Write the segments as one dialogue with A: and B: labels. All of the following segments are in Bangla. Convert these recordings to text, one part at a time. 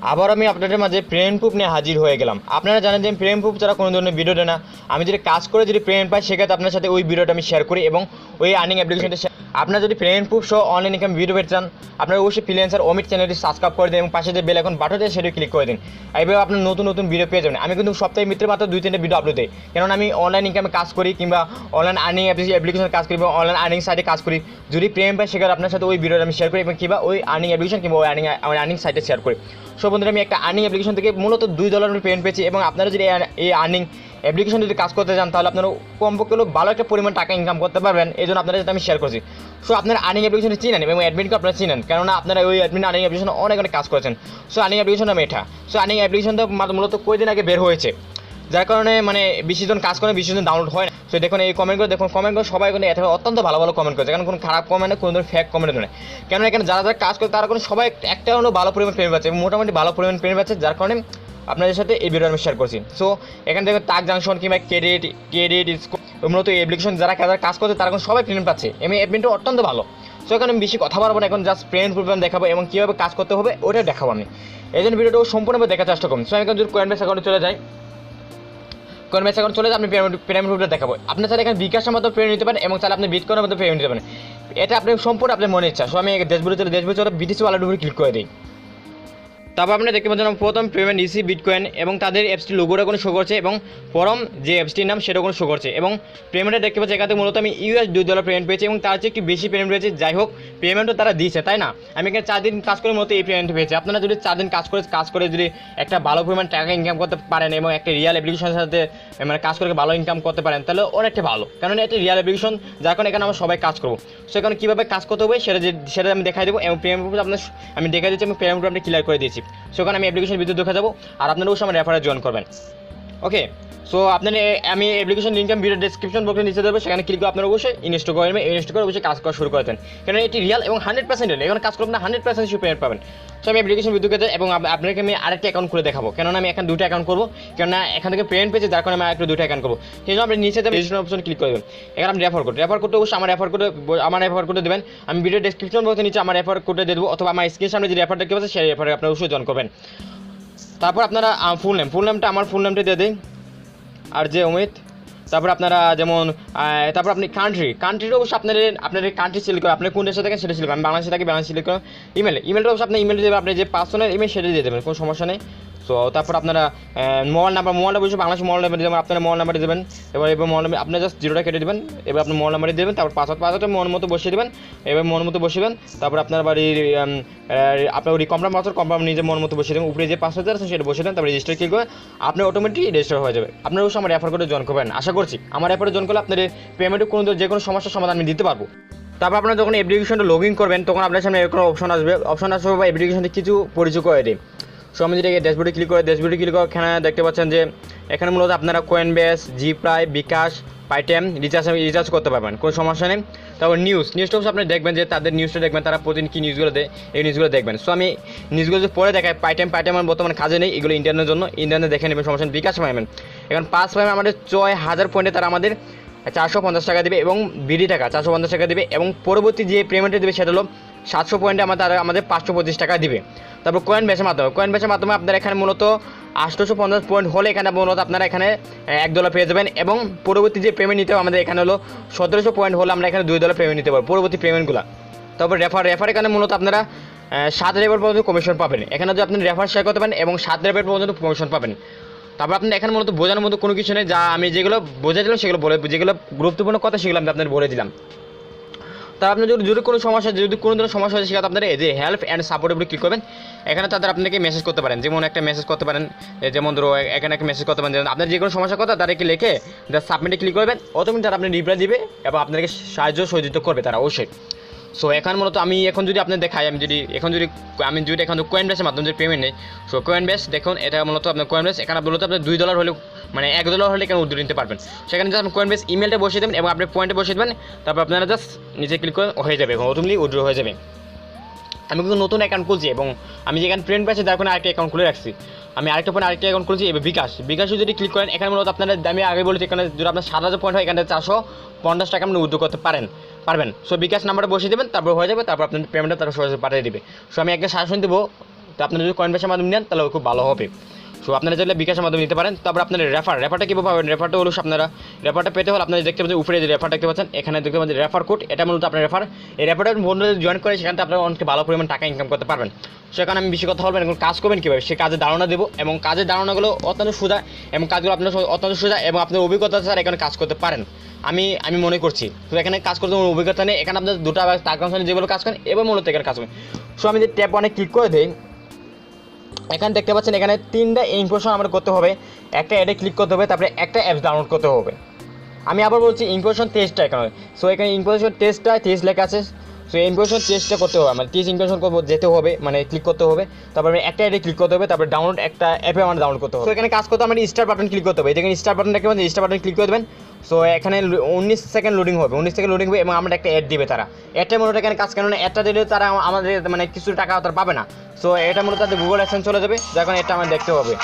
A: আবার আমি আপনাদের মাঝে পেমেন্ট প্রুফ নিয়ে হাজির হয়ে গেলাম। আপনারা জানেন যে পেমেন্ট প্রুফ ছাড়া কোনো ধরনের ভিডিও দেয় না। আমি যদি কাজ করে যদি পেমেন্ট পাই সেক্ষেত্রে আপনার সাথে ওই ভিডিওটা আমি শেয়ার করি এবং ওই আর্নিং অ্যাপ্লিকেশনটা আপনারা যদি পেমেন্ট প্রুফ সহ অনলাইন ইনকাম ভিডিও পেতে চান আপনারা অবশ্যই ফ্রিল্যান্সার অমিত চ্যানেলটি সাবস্ক্রাইব করে দিন এবং পাশে যে বেল আইকন বাটন আছে সেটা ক্লিক করে দিন। এইভাবে আপনার নতুন নতুন ভিডিও পেয়ে যাবেন। আমি কিন্তু সপ্তাহে মিত্রে মাত্র 2-3টা ভিডিও আপলোড দিই, কারণ আমি অনলাইন ইনকামে কাজ করি কিংবা অনলাইন আর্নিং অ্যাপ্লিকেশনে কাজ করি বা অনলাইন আর্নিং সাইটে কাজ করি। যদি পেমেন্ট পাই সেক্ষেত্রে আপনার সাথে ওই ভিডিওটা আমি শেয়ার করি এবং কিংবা ওই আর্নিং অ্যাপ্লিকেশন কিংবা ওই আর্নিং সাইটে শেয়ার করি। সো বন্ধুরা, আমি একটা আর্নিং অ্যাপ্লিকেশন থেকে মূলত $2 পেমেন্ট পেয়েছি এবং আপনারা যদি এই আর্নিং অ্যাপ্লিকেশন যদি কাজ করতে চান তাহলে আপনারা কমপক্ষে ভালো একটা পরিমাণ টাকা ইনকাম করতে পারবেন। এই জন্য আপনাদের সাথে আমি শেয়ার করছি। সো আপনার আর্নিং অ্যাপ্লিকেশনটি চিনেন এবং অ্যাডমিনকে আপনারা চিনেন, কেননা আপনারা ওই অ্যাডমিন আর্নিং অ্যাপ্লিকেশন অনেক কাজ করেছেন। সো আর্নিং অ্যাপ্লিকেশন আমি এটা আর্নিং অ্যাপ্লিকেশনটা মূলত কয়েকদিন আগে বের হয়েছে, যার কারণে মানে 20জন কাজ করে 20জন ডাউনলোড হয় না। সো দেখুন এই কমেন্টগুলো দেখুন, কমেন্টগুলো সবাই কিন্তু এত অত্যন্ত ভালো ভালো কমেন্ট করেছে, কারণ কোনো খারাপ কমেন্ট নেই, কোনো ধরনের ফেক কমেন্ট নেই। কেন এখানে যারা যারা কাজ করে তারা কোনো সবাই একটা ভালো পরিমাণ পেমেন্ট পাচ্ছে, মোটামুটি ভালো পরিমাণ পেমেন্ট পাচ্ছে, যার কারণে আপনাদের সাথে এই ভিডিও আমি শেয়ার করছি। সো এখানে দেখুন টাক জাংশন কিংবা ক্রেডিট মূলত এই অ্যাপ্লিকেশন যারা কাজ করছে তারা এখন সবাই পেমেন্ট পাচ্ছে এবং অ্যাডমিনটা অত্যন্ত ভালো। সো এখানে আমি বেশি কথা বলবো না, এখন জাস্ট পেমেন্ট প্রবলেম দেখাবো এবং কীভাবে কাজ করতে হবে ওটা দেখাবো আমি। এই জন্য ভিডিওটা সম্পূর্ণভাবে দেখার চেষ্টা করুন। সো আমি এখন যদি Coinbase অ্যাকাউন্টে চলে যাই, Coinbase অ্যাকাউন্ট চলে যায় আপনি পেমেন্ট প্রুফটা দেখাবো। আপনার চাইলে এখানে বিকাশের মতো পেমেন্ট নিতে পারেন এবং চাইলে আপনি বিটকয়েনের মতো পেমেন্ট নিতে পারেন। এটা আপনি সম্পূর্ণ আপনার মনে ইচ্ছা। সো আমি ড্যাশবোর্ডে চলে BTC ওয়ালেট উপরে ক্লিক করে দিই। তারপর আপনি দেখতে পাচ্ছেন প্রথম পেমেন্ট ইসি বিটকয়েন এবং তাদের অ্যাপসটি লোগোটা কোনো শো করছে এবং পরম যে অ্যাপসটির নাম সেটা কোনো শো করছে এবং পেমেন্টে দেখতে পাচ্ছি এখানে মূলত আমি $2 পেমেন্ট পেয়েছি এবং তার চেয়ে একটু বেশি পেমেন্ট পেয়েছি। যাই হোক, পেমেন্টও তারা দিয়েছে, তাই না? আমি এখানে 4 দিন কাজ করে মতো এই পেমেন্ট পেয়েছি। আপনারা যদি 4 দিন কাজ করে যদি একটা ভালো পরিমাণ টাকা ইনকাম করতে পারেন এবং একটা রিয়েল অ্যাপ্লিকেশনের সাথে মানে কাজ করে ভালো ইনকাম করতে পারেন তাহলে অনেকটা ভালো, কারণ এটা রিয়েল অ্যাপ্লিকেশন, যার কারণে এখানে আমরা সবাই কাজ করবো। সেখানে কীভাবে কাজ করতে হবে সেটা আমি দেখাই দেবো এবং পেমেন্ট প্রুফ আমি দেখাই দিচ্ছি এবং পেমেন্ট প্রুফ আপনি ক্লিয়ার করে দিয়েছি। সেখানে আমি ভিডিও দেখা যাবো আর আপনারা অবশ্যই আমার রেফারে জয়েন করবেন। ওকে, সো আপনারা আমি অ্যাপ্লিকেশন লিঙ্ক আমি ভিডিও ডেসক্রিপশন বক্সে নিচে দেবো, সেখানে ক্লিক করে আপনারা অবশ্যই ইনস্টল করবেন। ইনস্টল করে অবশ্যই কাজ করা শুরু করে দেন, কারণ এটি রিয়েল এবং 100% রিয়েল। এখন কাজ করবেন না 100% পেমেন্ট পাবেন। সো আমি অ্যাপ্লিকেশন ভিডিও যাই এবং আপনাকে আমি আরেকটা অ্যাকাউন্ট করে দেখাবো, কেননা আমি এখন 2টা অ্যাকাউন্ট করবো, কেননা এখান থেকে পেমেন্ট পেয়েছি, যার কারণে আমি আরেকটু 2টা অ্যাকাউন্ট করবো। সেই জন্য আপনি নিচে রেজিস্ট্রেশন অপশন ক্লিক করবেন। এখানে আপনি রেফার করতে অবশ্যই আমার রেফার কোডে দেবেন। আমি ভিডিও ডেসক্রিপশন বক্সে নিচে আমার রেফার কোডে দেবো, অথবা আমার স্ক্রিনের সামনে যে রেফার দেখতে পাচ্ছেন সেই রেফারে আপনারা অবশ্যই জয়েন করবেন। তারপর আপনারা ফুল নেমটা আমার ফুল নেমটা দিয়ে দিন আর যে অমিত। তারপর আপনারা যেমন তারপর আপনি কান্ট্রিটা অবশ্যই আপনাদের কান্ট্রি সিলেক্ট করে, আপনি কোন দেশে থাকেন সেটা সিলেক্ট করেন। আমি বাংলাদেশে থাকি, বাংলাদেশ সিলেক্ট করেন। ইমেলটা অবশ্যই আপনি ইমেল দেবেন, আপনি যে পার্সোনাল ইমেল সেটা দিয়ে দেবেন, কোনো সমস্যা নেই। সো তারপর আপনারা মোবাইল নাম্বার অবশ্যই বাংলাদেশ মোবাইল নাম্বার দেবেন, আপনার মোবাইল নাম্বারে দেবেন। এবার মোবাইল নাম্বার আপনি জাস্ট 0টা কেটে দেবেন। এবার আপনি মোবাইল নাম্বারে দেবেন, তারপর পাসওয়ার্ডটা মন মতো বসিয়ে দেবেন। এবার মন মতো বসিয়ে তারপর আপনার বাড়ির আপনার ওই কমপ্লাম নিজে মন মতো বসিয়ে দেবেন। উপরে যে পাসওয়ার্ড আছে সেটা বসিয়ে দেন, তারপর রেজিস্টার ক্লিক করে আপনি অটোমেটিক রেজিস্টার হয়ে যাবে। আপনারা অবশ্যই আমার রেফার করে জয়েন করবেন। আশা করছি আমার রেফারে জয়েন করলে আপনাদের পেমেন্টে যে কোনো সমস্যার সমাধান আমি দিতে পারবো। তারপর আপনারা যখন অ্যাপ্লিকেশনটা লগ ইন করবেন তখন আপনার সামনে এরকম অপশন আসবে বা অ্যাপ্লিকেশনটি কিছু পরিচয় করে দিই। সো আমি যদি ড্যাশবোর্ডে ক্লিক করে এখানে দেখতে পাচ্ছেন যে এখানে মূলত আপনারা Coinbase, Bkash, paytm রিচার্জ করতে পারবেন, কোনো সমস্যা নেই। তারপর নিউজটা আপনি দেখবেন যে তাদের নিউজটা দেখবেন, তারা প্রতিদিন কী নিউজগুলো দেয় এই নিউজগুলো দেখবেন। সো আমি নিউজগুলো যদি পরে দেখাই paytm আমার বর্তমানে কাজে নেই, এগুলো ইন্টারনেটের জন্য, ইন্টারনেট দেখে নেবেন, সমস্যা নেই। Bkash পাবেন, এখন 5 পাবেন আমাদের 6000 পয়েন্টে তারা আমাদের 450 টাকা দেবে এবং বিডি টাকা 450 টাকা দেবে এবং পরবর্তী যে পেমেন্টটা দেবে সেটা হলো 700 পয়েন্টে আমাদের 525 টাকা দিবে। তারপর Coinbaseর মাধ্যমে আপনারা এখানে মূলত 850 পয়েন্ট হলে এখানে মূলত আপনারা এখানে $1 পেয়ে যাবেন এবং পরবর্তী যে পেমেন্ট নিতে হবে আমাদের এখানে হলো 1700 পয়েন্ট হলে আমরা এখানে $2 পেমেন্ট নিতে পারবো পরবর্তী পেমেন্টগুলো। তারপর রেফার এখানে মূলত আপনারা 7 রেফার পর্যন্ত কমিশন পাবেন। এখানে যদি আপনি রেফার শেয়ার করতে পারেন এবং 7 রেফার পর্যন্ত কমিশন পাবেন। তারপর আপনি এখানে মূলত বোঝানোর মতো কোনো কিছু নেই, যা আমি যেগুলো বোঝা দিলাম সেগুলো যেগুলো গুরুত্বপূর্ণ কথা সেগুলো আমি আপনাদের বলে দিলাম। তার আপনি যদি কোনো ধরনের সমস্যা হয় সেক্ষেত্রে আপনারা এই যে হেল্প অ্যান্ড সাপোর্ট উপরে ক্লিক করবেন। এখানে তাদের আপনাকে মেসেজ করতে পারেন, যেমন একটা মেসেজ করতে পারেন, যেমন ধরো এখানে একটা মেসেজ করতে পারেন আপনার যে কোনো সমস্যার কথা তাদেরকে লিখে সাবমিটে ক্লিক করবেন, অটোমেটিক তারা আপনি রিপ্লাই দিবে এবং আপনাকে সাহায্য সহযোগিতা করবে তারা অবশ্যই। সো এখন মূলত আমি এখন যদি আপনার দেখাই, আমি যদি এখন Coinbaseর মাধ্যমে যদি পেমেন্ট নেই। সো Coinbase দেখুন, এটা মূলত আপনার Coinbase এখানে মূলত আপনার $2 হলে মানে $1 হলে এখানে উইথড্র নিতে পারবেন। সেখানে জাস্ট Coinbase ইমেলটা বসিয়ে দেবেন এবং আপনি পয়েন্টে বসিয়ে দেবেন, তারপর আপনারা জাস্ট নিচে ক্লিক করে হয়ে যাবে এবং অটোমেটিক উইথড্র হয়ে যাবে। আমি কিন্তু নতুন অ্যাকাউন্ট খুলছি এবং আমি যেখানে ফ্রেন্ড পেয়েছি তার কোনো আরেকটা অ্যাকাউন্ট খুলে রাখছি। আমি আরেকটা অ্যাকাউন্ট খুলছি এবার বিকাশে যদি ক্লিক করেন এখানে মূলত আপনারা আমি আগে বলেছি এখানে যদি আপনার 7000 পয়েন্ট হয় এখানে 450 টাকা আপনি উইথড্র করতে পারবেন। সো বিকাশ নাম্বারে বসিয়ে দেবেন, তারপর হয়ে যাবে, তারপর আপনার পেমেন্টটা তারা সরাসরি পাঠিয়ে দেবে। সো আমি একটা সাজেশন দেবো তো আপনারা যদি কয়েনবেসের মাধ্যমে নেন তাহলে খুব ভালো হবে। সো আপনারা চাইলে বিকাশের মাধ্যমে নিতে পারেন। তারপর আপনার রেফারটা কীভাবে পাবেন, রেফারটা হলো আপনারা রেফারটা পেতে হলে আপনারা দেখতে পাচ্ছেন উপরে যে রেফার দেখতে পাচ্ছেন, এখানে দেখতে পাচ্ছেন রেফার কোড, এটা মূলত আপনার রেফার। এই রেফারটা বন্ধুরা জয়েন করে সেখানে আপনারা অনেক ভালো পরিমাণ টাকা ইনকাম করতে পারবেন। সেখানে আমি বেশি কথা বলবেন, এখন কাজ করবেন কীভাবে সে কাজের ধারণা দেবো, এবং কাজের ধারণাগুলো অত্যন্ত সোজা এবং কাজগুলো আপনার অত্যন্ত সোজা এবং আপনার অভিজ্ঞতা ছাড়া এখানে কাজ করতে পারেন আমি মনে করছি। তো এখানে কাজ করতে কোনো অভিজ্ঞতা নেই, এখানে আপনার দুটো টাকা যেগুলো কাজ করেন এবার মূলত এখানে কাজ করেন। সো আমি যে ট্যাপ অনেক ক্লিক করে দিই, এখানে দেখতে পাচ্ছেন এখানে 3টা ইনফরমেশন আমরা করতে হবে, একটা অ্যাডে ক্লিক করতে হবে, তারপরে একটা অ্যাপস ডাউনলোড করতে হবে। আমি আবার বলছি ইনফরমেশন টেস্টটা এখানে। সো এখানে ইনফরমেশন টেস্টটা টেস্ট লেখা আছে, সো এই ইনফরমেশন টেস্টটা করতে হবে, মানে টেস্ট ইনফরমেশন যেতে হবে, মানে ক্লিক করতে হবে, তারপরে একটা অ্যাডে ক্লিক করতে হবে, তারপরে ডাউনলোড একটা অ্যাপে আমার ডাউনলোড করতে হবে। তো এখানে কাজ করতে আমার স্টার বাটন ক্লিক করতে হবে, এখানে স্টার বাটন দেখতে পাচ্ছেন, স্টার বাটন ক্লিক করে দেবেন। সো এখানে 19 সেকেন্ড লোডিং হবে, 19 সেকেন্ড লোডিং হবে এবং আমরা একটা অ্যাড দিবে তারা। অ্যাডটা মূলত এখানে কাজ কেন না, অ্যাডটা দিলে তারা আমাদের মানে কিছু টাকা তারা পাবে না। সো এটা মূলত তাদের গুগল অ্যাডসেন্স চলে যাবে, যখন এটা আমার দেখতে হবে।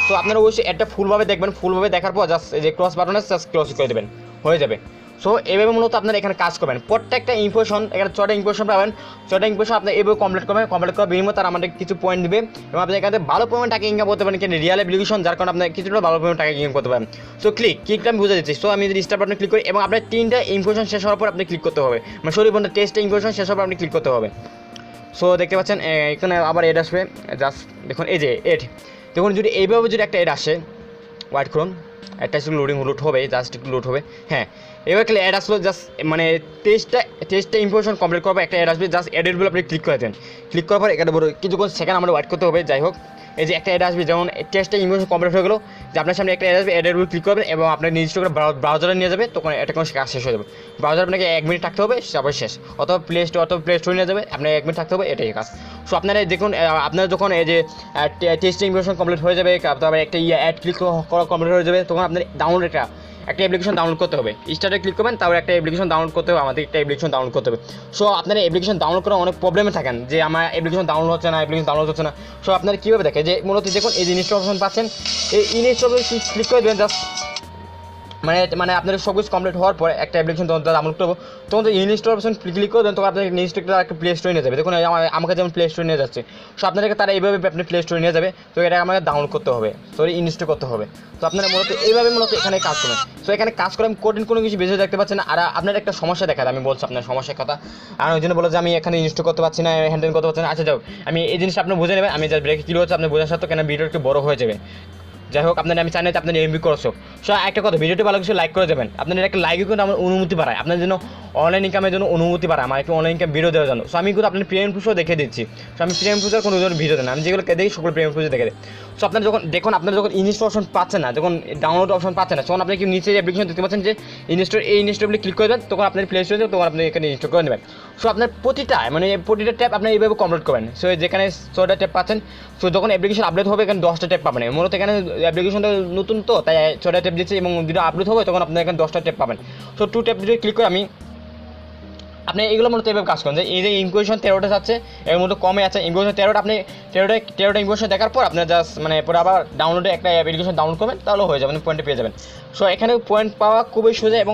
A: সো আপনারা অবশ্যই অ্যাডটা ফুলভাবে দেখবেন, ফুলভাবে দেখার পর জাস্ট এই যে ক্রস বাটন আছে জাস্ট ক্রস করে দেবেন, হয়ে যাবে। সো এইভাবে মূলত আপনারা এখানে কাজ করবেন, প্রত্যেকটা ইনফরমেশন এখানে 6টা ইনফরমেশন পাবেন, 6টা ইনফরমেশন আপনি এইভাবে কমপ্লিট করার বিনিময়ে তারা আমাদের কিছু পয়েন্ট দিবে এবং আপনি এখানে ভালো পরিমাণ টাকা ইনকাম করতে পারেন, কিন্তু রিয়েল অ্যাপ্লিকেশন যার কারণে আপনার কিছুটা ভালো পরিমাণ টাকা ইনকাম করতে পারেন। সো ক্লিকটা আমি বুঝে দিচ্ছি। সো আমি যদি স্টার বাটনে ক্লিক করি এবং আপনার 3টা ইনফরমেশন শেষ হওয়ার পর আপনি ক্লিক করতে হবে, মানে সরি বন্ধু টেস্টটা ইনফরমেশন শেষ হওয়ার পর আপনি ক্লিক করতে হবে। সো দেখতে পাচ্ছেন এখানে আবার এড আসবে, জাস্ট দেখুন এই যে এড, দেখুন যদি এইভাবে যদি একটা এড আসে, ওয়েট করুন একটা লোড হবে, জাস্ট একটু লোড হবে। হ্যাঁ এবার অ্যাড আসলো, জাস্ট মানে টেস্টটা ইনফরমেশন কমপ্লিট করবো, একটা অ্যাড আসবে, জাস্ট অ্যাডের উপর আপনি ক্লিক করে দেন। ক্লিক করার পর এখানে বড় কিছুক্ষণ সেকেন্ড আমরা ওয়েট করতে হবে। যাই হোক এই যে একটা অ্যাড আসবে, যেমন টেস্টটা ইনফরমেশন কমপ্লিট হয়ে গেলো, যে আপনার সামনে একটা অ্যাড আসবে, অ্যাডের উপর ক্লিক করবেন এবং আপনার নির্দিষ্ট করে ব্রাউজারে নিয়ে যাবে, তখন এটা কোনো কাজ শেষ হয়ে যাবে। ব্রাউজার আপনাকে 1 মিনিট থাকতে হবে, তারপর শেষ, অথবা প্লে স্টোরে নিয়ে যাবে, আপনার 1 মিনিট থাকতে হবে, এটাই কাজ। সো আপনারা দেখুন আপনারা যখন এই যে টেস্ট ইনফরমেশন কমপ্লিট হয়ে যাবে, তারপরে একটা অ্যাড ক্লিক করা কমপ্লিট হয়ে যাবে, তখন আপনার ডাউনলোড একটা অ্যাপ্লিকেশন ডাউনলোড করতে হবে, স্টার্টে ক্লিক করবেন, তারপর একটা অ্যাপ্লিকেশন ডাউনলোড করতে হবে, আমাদের একটা অ্যাপ্লিকেশন ডাউনলোড করতে হবে। সো আপনারা অ্যাপ্লিকেশন ডাউনলোড করা অনেক প্রবলেমে থাকেন যে আমার অ্যাপ্লিকেশন ডাউনলোড হচ্ছে না। সো আপনারা কীভাবে দেখেন যে মূলত দেখুন এই যে ইনস্টল অপশন পাচ্ছেন, এই ইনস্টল ক্লিক করে দেবেন, জাস্ট মানে আপনাদের সব কিছু কমপ্লিট হওয়ার পরে একটা অ্যাপ্লিকেশন ডাউনলোড করবো, তখন তো ইনস্টল অপশন ক্লিক করে দেন, তখন আপনার ইনস্টলটা একটা প্লে স্টোরে নিয়ে যাবে। দেখুন আমাকে যেমন প্লে স্টোরে নিয়ে যাচ্ছে, সো আপনাদেরকে তারা এইভাবে আপনি প্লে স্টোরে নিয়ে যাবে। তো এটা আমাকে ডাউনলোড করতে হবে, ইনস্টল করতে হবে। তো আপনারা মূলত এইভাবে এখানে কাজ করবেন। সো এখানে কাজ করে আমি কঠিন কোনো কিছু বেশি দেখতে পাচ্ছি না। আর আপনার একটা সমস্যা দেখায়, আমি বলছি আপনার সমস্যার কথা, আর ওই জন্য বলো যে আমি এখানে ইনস্টল করতে পারছি না, হ্যান্ডেল করতে পারছি না। আচ্ছা যাও, আমি এই জিনিসটা আপনি বুঝে নেবেন, আমি জাস্ট ব্রেকে কী হচ্ছে আপনি বোঝার সাথে কেন ভিডিও একটু বড় হয়ে যাবে। যাই হোক আপনার আমি চাই না আপনার এমবি করছো। সো একটা কথা, ভিডিওটি ভালো কিছু লাইক করে দেবেন, আপনাদের একটা লাইকই কিন্তু আমার অনুমতি বাড়ায়, আপনার জন্য অনলাইন ইনকামের জন্য অনুমতি বাড়ায়, আমার একটু অনলাইন ইনকাম ভিডিও দেওয়ার জন্য। সো আমি কিন্তু আপনার প্রিমিয়াম পুজো দেখে দিচ্ছি। সো আমি প্রিমিয়াম পুজোর কোনো ভিডিও দেন, আমি যেগুলো দেখি সকল প্রিমিয়াম পুজো দেখে দিই। সো আপনার আপনারা যখন ইনস্টল অপশন পাচ্ছেন না, যখন ডাউনলোড অপশন পাচ্ছেন না, তখন আপনি কি নিচে অ্যাপ্লিকেশন দেখতে পাচ্ছেন যে ইনস্টল ক্লিক করে দেন, তখন আপনার প্লে স্টোরে তখন আপনি এখানে ইনস্টল করে নেবেন। সো আপনার প্রতিটা ট্যাপ আপনি এইভাবে কমপ্লিট করবেন। সো যেখানে 6টা ট্যাপ পাচ্ছেন, সো যখন অ্যাপ্লিকেশন আপডেট হবে এখানে 10টা ট্যাপ পাবেন। মূলত এখানে অ্যাপ্লিকেশনটা নতুন তো তাই 6টা ট্যাপ দিচ্ছে, এবং যদি আপডেট হবে তখন আপনার এখানে 10টা ট্যাপ পাবেন। সো 2 ট্যাপ যদি ক্লিক করে আপনি এগুলো মূলত এভাবে কাজ করেন যে এই যে ইনকুয়েশন 13টা আছে, এর মধ্যে কমে আছে ইনকুয়েশন 13টা, আপনি 13টা ইনকুয়েশন দেখার পর আপনার জাস্ট পরে আবার ডাউনলোডে একটা অ্যাপ্লিকেশন ডাউনলোড করবেন, তাহলে হয়ে যাবে, পয়েন্টে পেয়ে যাবেন। সো এখানে পয়েন্ট পাওয়া খুবই সোজা এবং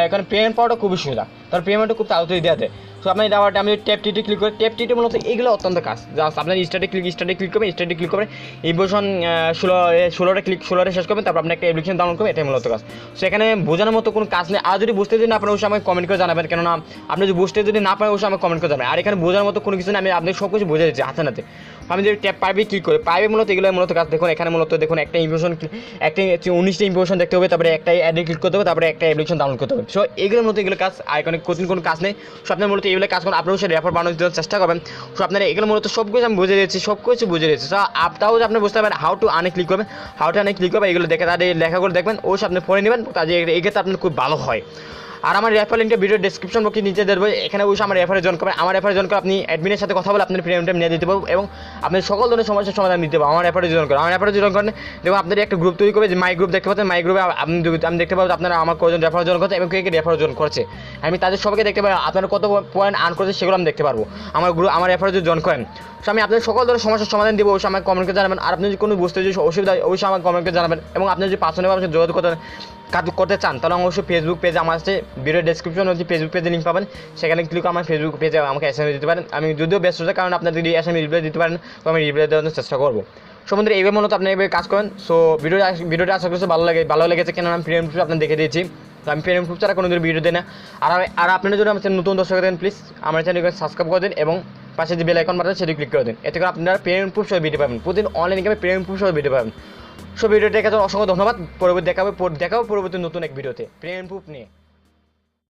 A: এখানে পেমেন্ট পাওয়াটা খুবই সোজা, তার পেমেন্টও খুব তাড়াতাড়ি দেওয়া যায়। সো আপনি আমি ট্যাপ টিটি ক্লিক করি, ট্যাপ টিটি মূলত এগুলো অত্যন্ত কাজ, জাস্ট আপনার স্টার্টে ক্লিক করবেন, ইনকুয়েশন 16টা শেষ করবেন, তারপর আপনি একটা অ্যাপ্লিকেশন ডাউনলোড করবেন, এটাই মূলত কাজ। সো এখানে বোঝানোর মতো কোনো কাজ নেই। আর যদি বুঝতে যদি না পারেন অবশ্যই আমাকে কমেন্ট করে জানাবেন, কেননা আপনি যদি বুঝতে যদি না পারেন অবশ্যই আমাকে কমেন্ট করে জানাবেন। আর এখানে বোঝার মতো কোনো কিছু নেই, আমি আপনাকে সব কিছু বুঝে দিচ্ছি হাতে নাতে। আমি যদি ট্যাপ পাইবে ক্লিক করি, পাইবে মূলত এগুলো মূলত কাজ। দেখুন এখানে মূলত দেখুন একটা ইনফরমেশন, একটা 19টা ইনফরমেশন দেখতে হবে, তারপরে একটা অ্যাডে ক্লিক করতে হবে, তারপরে একটা অ্যাপ্লিকেশন ডাউনলোড করতে হবে। সো এগুলোর মতো এগুলো কাজ, আর এখানে কোনো কাজ নেই। সো আপনার মূলত এগুলো কাজ করুন, আপনার রেফার বানানোর জন্য চেষ্টা করবেন। সো আপনারা এগুলো মূলত সব কিছু আমি বুঝে দিচ্ছি, সো আপটাও আপনি বুঝতে পারবেন হাউ টু আনে ক্লিক করবেন, এগুলো দেখে তাদের লেখাগুলো দেখবেন, অবশ্যই আপনি পড়ে নেবেন, তাদের এক্ষেত্রে আপনার খুব ভালো হয়। আর আমার রেফার লিঙ্কটা ভিডিও ডেসক্রিপশন বক্সে নিচে দেবো, এখানে অবশ্যই আমার রেফারে জয়েন করবেন। আমার রেফারে জয়েন করে আপনি অ্যাডমিনের সাথে কথা বলে আপনার প্রিমিয়াম টাইম নিয়ে দিতে পারবো এবং আপনি সকল ধরনের সমস্যার সমাধান দিতে পারবো। আমার রেফারে জয়েন করেন দেখুন আপনাদের একটা গ্রুপ তৈরি করবে, যে মাই গ্রুপ দেখতে পাচ্ছেন, মাই গ্রুপে আমি দেখতে পাবো আপনারা আমার কজন রেফার জয়েন করছে এবং কে রেফার জয়েন করছে, আমি তাদের সবাইকে দেখতে পাবো, আপনারা কত পয়েন্ট আর্ন করছে সেগুলো আমি দেখতে পারবো আমার রেফারে যদি জয়েন করেন। সো আমি আপনাদের সকল ধরনের সমস্যার সমাধান দেবো, অবশ্যই আমাকে কমেন্ট করে জানাবেন। আর আপনি যদি কোনো বুঝতে যদি অসুবিধা হয় অবশ্যই আমাকে কমেন্ট করে জানাবেন, এবং আপনি যদি পার্সোনালি যোগাযোগ করতে কাজ করতে চান তাহলে অবশ্যই ফেসবুক পেজে আমার কাছে ভিডিও ডেসক্রিপশন হচ্ছে ফেসবুক পেজে লিঙ্ক পাবেন, সেখানে ক্লিক আমার ফেসবুক পেজে আমাকে এসএমএস দিতে পারেন। আমি যদিও ব্যস্ত হচ্ছে, কারণ আপনাদের যদি এসএমএস রিপ্লাই দিতে পারেন তো আমি রিপ্লাই দেওয়ার চেষ্টা করবো। সো বন্ধুরা এইভাবে মূলত আপনি এইভাবে কাজ করেন। সো ভিডিওটা আশা করছি ভালো লেগেছে, কেন আমি পেমেন্ট প্রুফ আপনার দেখে দিয়েছি। তো আমি পেমেন্ট প্রুফ ছাড়া কোনো দিন ভিডিও দিই না। আর আপনারা যদি আমার নতুন দর্শক দেন প্লিজ আমার চ্যানেলকে সাবস্ক্রাইব করে দিন এবং পাশে যে বেল আইকন বাটন সেটি ক্লিক করে দিন, এতে করে আপনারা পেমেন্ট প্রুফ সহ ভিডিও পাবেন, প্রতিদিন অনলাইন গেমে পেমেন্ট প্রুফ সহ ভিডিও পাবেন। সো ভিডিওটা দেখার জন্য অসংখ্য ধন্যবাদ। দেখাবো পরবর্তী নতুন এক ভিডিওতে পেমেন্ট প্রুফ নিয়ে।